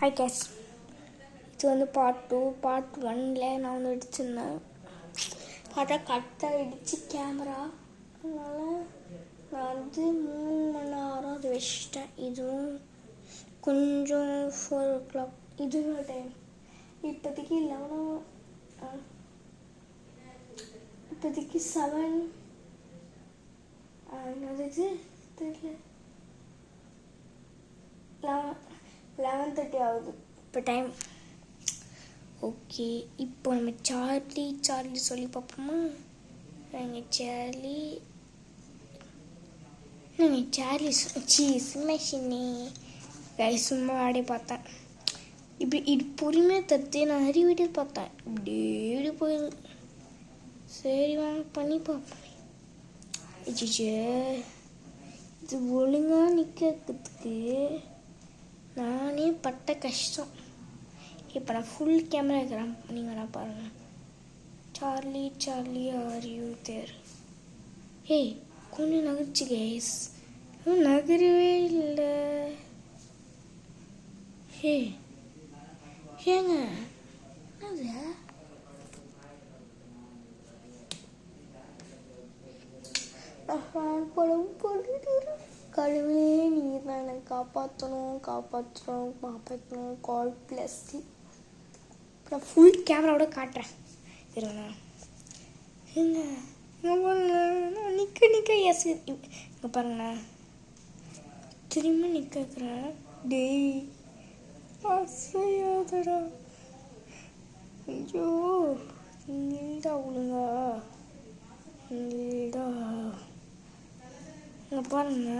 Hi guys, இது வந்து part 2. Part 1ல் நான் வந்து எடுத்துருந்தேன். பார்த்தா கரெக்டாக ஆகிடுச்சு கேமரா. அதனால் நான் வந்து 3 மணி நேரம் அது வச்சிட்டேன். இதுவும் கொஞ்சம் 4 o'clock இதுவும் டைம். இப்போதைக்கு 7 அது தெரியல 11:30 ஆகுது இப்போ டைம். ஓகே, இப்போ நம்ம சார்லி சொல்லி பார்ப்போமா? நாங்கள் சார்லி சிம்மி சும்மா ஆடி பார்த்தேன். இப்படி இது பொறுமையாக தத்து நான் நிறைய வீடியோ பார்த்தேன். இப்படி போயிடுது. சரி வாங்க பண்ணி பார்ப்போம். இது ஒழுங்காக நிற்கிறதுக்கு நானே பட்ட கஷ்டம். இப்போ நான் ஃபுல் கேமரா இருக்கிறேன். நீங்கள் நான் பாருங்கள். Charlie are you there? ஏய், கொஞ்சம் நகர்ச்சி கேஸ். நகரவே இல்லை. ஏங்க என்னது? படம் போட்டு கடவுளே, நீங்கள் தான் எனக்கு காப்பாற்றணும். கால் ப்ளஸ். நான் ஃபுல் கேமராவோட காட்டுறேன். இருங்கண்ணா, நிற்க எஸ் இங்கே பாருங்கண்ணா. திரும்ப நிற்கிறேன். டேய் அசையாதடா. ஐயோ இல்லடா, ஒழுங்கா இல்லடா. இங்கே பாருங்க,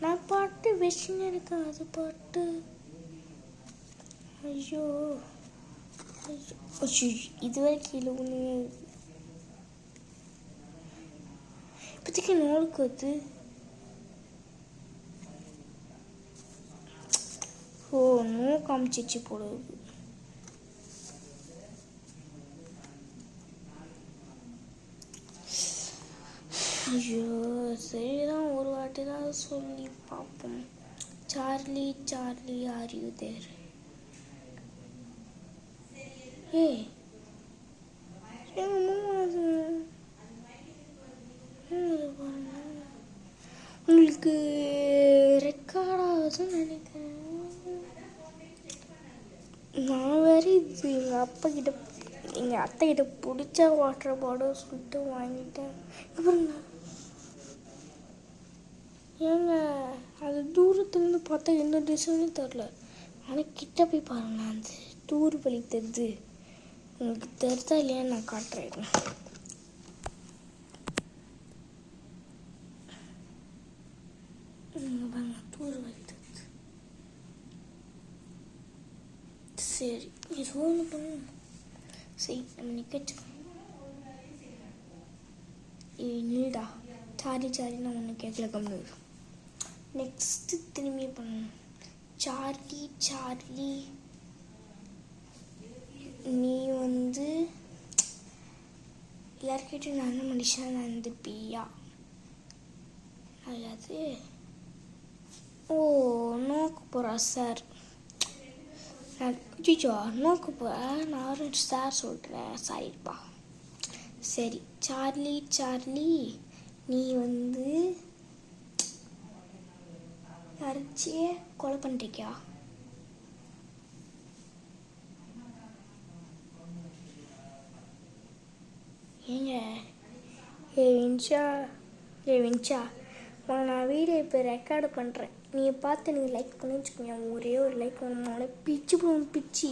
நான் பாட்டு வச்சுன்னு இருக்கேன். அது பாட்டு ஐயோ இதுவரை கீழே ஒன்று இப்போதைக்கு நோளுக்கு வந்து நோ காமிச்சிச்சு போடுது. ஐயோ சரிதான், ஒரு வாட்டி தான் சொல்லி பார்ப்போம். Charlie are you there? ஏய் உங்களுக்கு ரெக்கார்ட் ஆகுதுன்னு நினைக்கிறேன். நான் வேற இது எங்கள் அத்தைக்கிட்ட பிடிச்ச வாட்டர் பாட்டில் சொல்லிட்டு வாங்கிட்டேன். ஏங்க அது தூரத்துலேருந்து பார்த்தா எந்த டிசைன்னு தெரில. ஆனால் கிட்ட போய் பாருங்க, அந்த தூர் வலி தெரியுது. உங்களுக்கு தெரிதா இல்லையான்னு நான் காட்டுறேன். பாருங்க, தூர் வலி தெரியுது. சரி, இது ஒன்று பண்ணு. சரி, நம்ம நிற்கச்சோம். இல்லடா சாரி நான் ஒன்று கேட்கல. கம்மி. நெக்ஸ்ட்டு திரும்பி பண்ணணும். சார்லி நீ வந்து எல்லாருக்கிட்டும் நல்ல மனுஷன் நடந்துப்பியா? அதாவது நோக்கு போகிறா சார். நோக்கு போகிறேன். நான் சார் சொல்கிறேன். சாரிப்பா. சரி, சார்லி நீ வந்து யாராச்சியே கொலை பண்ணிருக்கியா? ஏங்க வின்ஷா நான் வீடியோ இப்போ ரெக்கார்டு பண்ணுறேன். நீங்கள் பார்த்து நீங்கள் லைக் பண்ணி வச்சுக்கோங்க. ஒரே ஒரு லைக் பண்ணாலே பிச்சு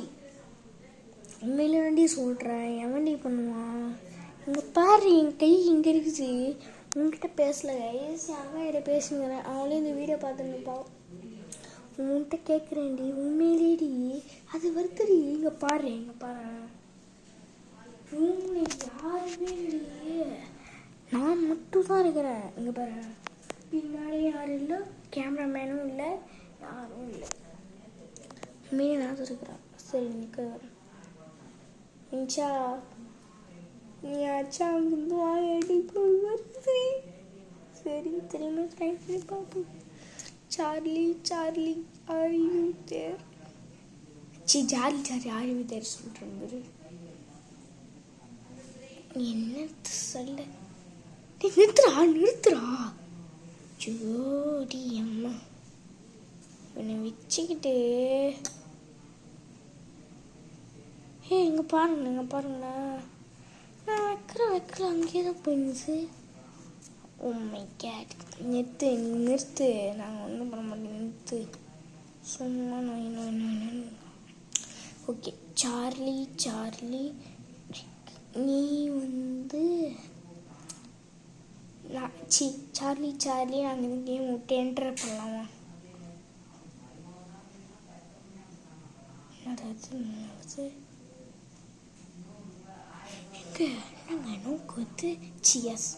உண்மையில வேண்டி சொல்கிறேன். எவன்டி பண்ணுவான்? இங்கே பாரு, என் கை இங்கே இருக்குது. உங்ககிட்ட பேசல கைஸ், அங்கே பேசுங்கிறேன். அவங்களே இந்த வீடியோ பார்த்துருப்பா. உன்கிட்ட கேட்குறேன்டி, உண்மையிலேடி அது வருதுடி. இங்கே பாரு ரூமில் யாருமே இல்லையே, நான் மட்டும் தான் இருக்கிறேன். இங்கே பாரு, பின்னாடி யாரும் இல்லை, கேமராமேனும் இல்லை, யாரும் இல்லை. உண்மையிலே நான் தான் இருக்கிறேன். சரி நிற்க நீ ஆச்சா அங்கிருந்து வாங்கி வருது. சரி திரும்ப ட்ரை பண்ணி பார்ப்போம். Charlie are you there? Charlie Charlie are you there சொல்கிறேன். என்ன சொல்ல நிறுத்துறா ஜோடி அம்மா என்னை வச்சுக்கிட்டு. இங்கே பாருங்கண்ணா நான் வைக்கிற அங்கேயே தான் போயிடுச்சு. உண்மை கேட் நிறுத்து நாங்கள் ஒன்றும் பண்ண மாட்டோம், நிறுத்து சும்மா நோய். ஓகே சார்லி நீ சார்லி நாங்கள் இந்த கேம் விட்டு என்டர் பண்ணலாமா? நாங்கள் நோக்கு வந்து சியஸ்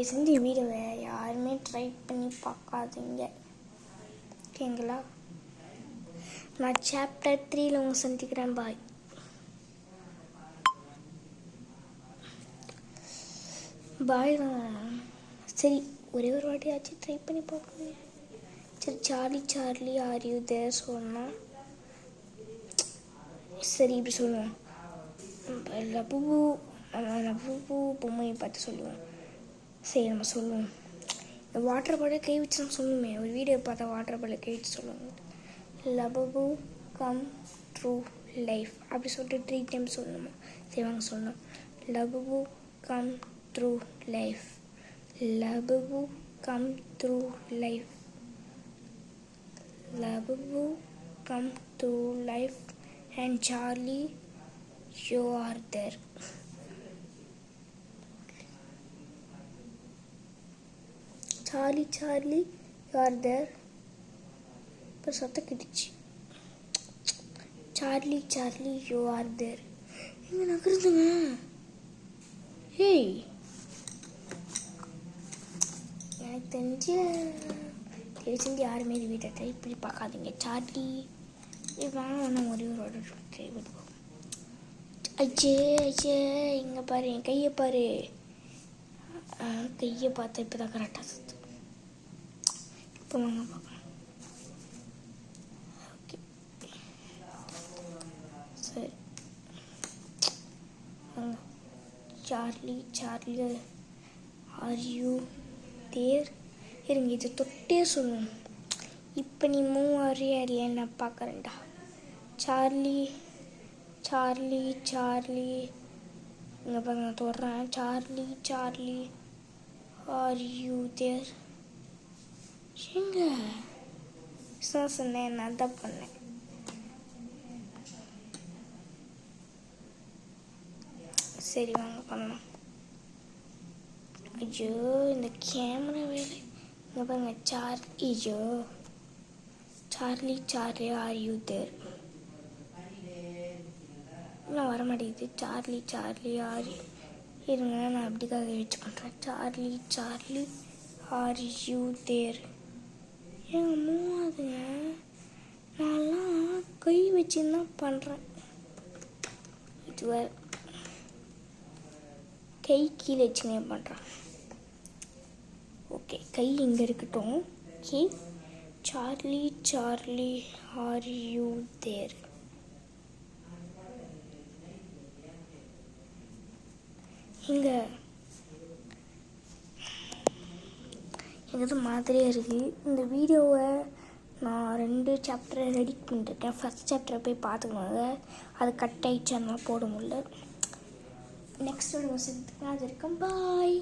செஞ்சு வீடியோவை யாருமே ட்ரை பண்ணி பார்க்காதீங்க, ஓகேங்களா? நான் சாப்டர் 3 உங்களை சந்திக்கிறேன். பாய். தான். சரி, ஒரே ஒரு வாட்டியாச்சும் ட்ரை பண்ணி பார்க்கணும். சரி, சார்லி ஆர் யூ தேர் சொன்னால் சரி இப்படி சொல்லுவோம். லபு பொம்மையை பார்த்து சொல்லுவோம். சரி நம்ம சொல்லுவோம். இந்த வாட்டர் பாட்டில் கை வச்சு நம்ம சொல்லுவோமே, ஒரு வீடியோ பார்த்தா வாட்டர் பாட்டில் கை வச்சு சொல்லுவாங்க. லபு கம் ட்ரூ லைஃப் அப்படி சொல்லிட்டு 3 டைம்ஸ் சொல்லணுமா? சரி வாங்க சொல்லணும். லபு கம் ட்ரூ லைஃப், லபு கம் ட்ரூ லைஃப், லபு come true life and Charlie, you are there. Charlie, you are there. இப்போ சத்தம் கிட்டுச்சு. Charlie, you are there. எங்கே நகருதுங்க? ஹேய், எனக்கு தெரிஞ்சு யாருமே இது வீட்டை ட்ரை பண்ணி பார்க்காதீங்க. சார்லி ஒன்றும் ஒரே ஒரு ஆர்டர் ட்ரை பண்ணுவோம். ஐயே இங்கே பாரு, என் கையை பாரு. கையை பார்த்தா இப்போ தான் கரெக்டாக சுற்று. இப்போ வாங்க பார்க்கலாம். ஓகே சரி வாங்க. Charlie are you there? இருங்க, இதை தொட்டே சொல்லுவோம். இப்போ நீ மூவ் அறியா நான் பார்க்குறேன்டா. சார்லி இங்கே பாருங்க, நான் தொடுறேன். Charlie are you there? எங்க சொன்னேன், நான் தான் பண்ணேன். சரி வாங்க பண்ணலாம். ஐயோ இந்த கேமரா வேலை. இங்கே பாருங்க, சார்லி ஆர் யூ தேர்? நான் வர மாட்டேங்குது. சார்லி ஆர் இருங்க, நான் அப்படிக்காக வச்சு பண்ணுறேன். Charlie are you there? ஏங்க மூவாதுங்க, நான்லாம் கை வச்சுன்னு தான் பண்ணுறேன். இது வேறு கை கீழே வச்சுன்னே பண்ணுறேன். ஓகே, கை இங்கே இருக்கட்டும். Okay, Charlie are you there? இங்கே எனக்கு மாதிரியாக இருக்குது. இந்த வீடியோவை நான் 2 சாப்டரை ரெடி பண்ணிட்டுருக்கேன். ஃபஸ்ட் சாப்டரை போய் பார்த்துக்கோங்க. அது கட் ஆகிடுச்சு, அதனால் போட முடியல. நெக்ஸ்ட் வீடியோ சேர்த்துக்கலாம். அது இருக்கும். பாய்.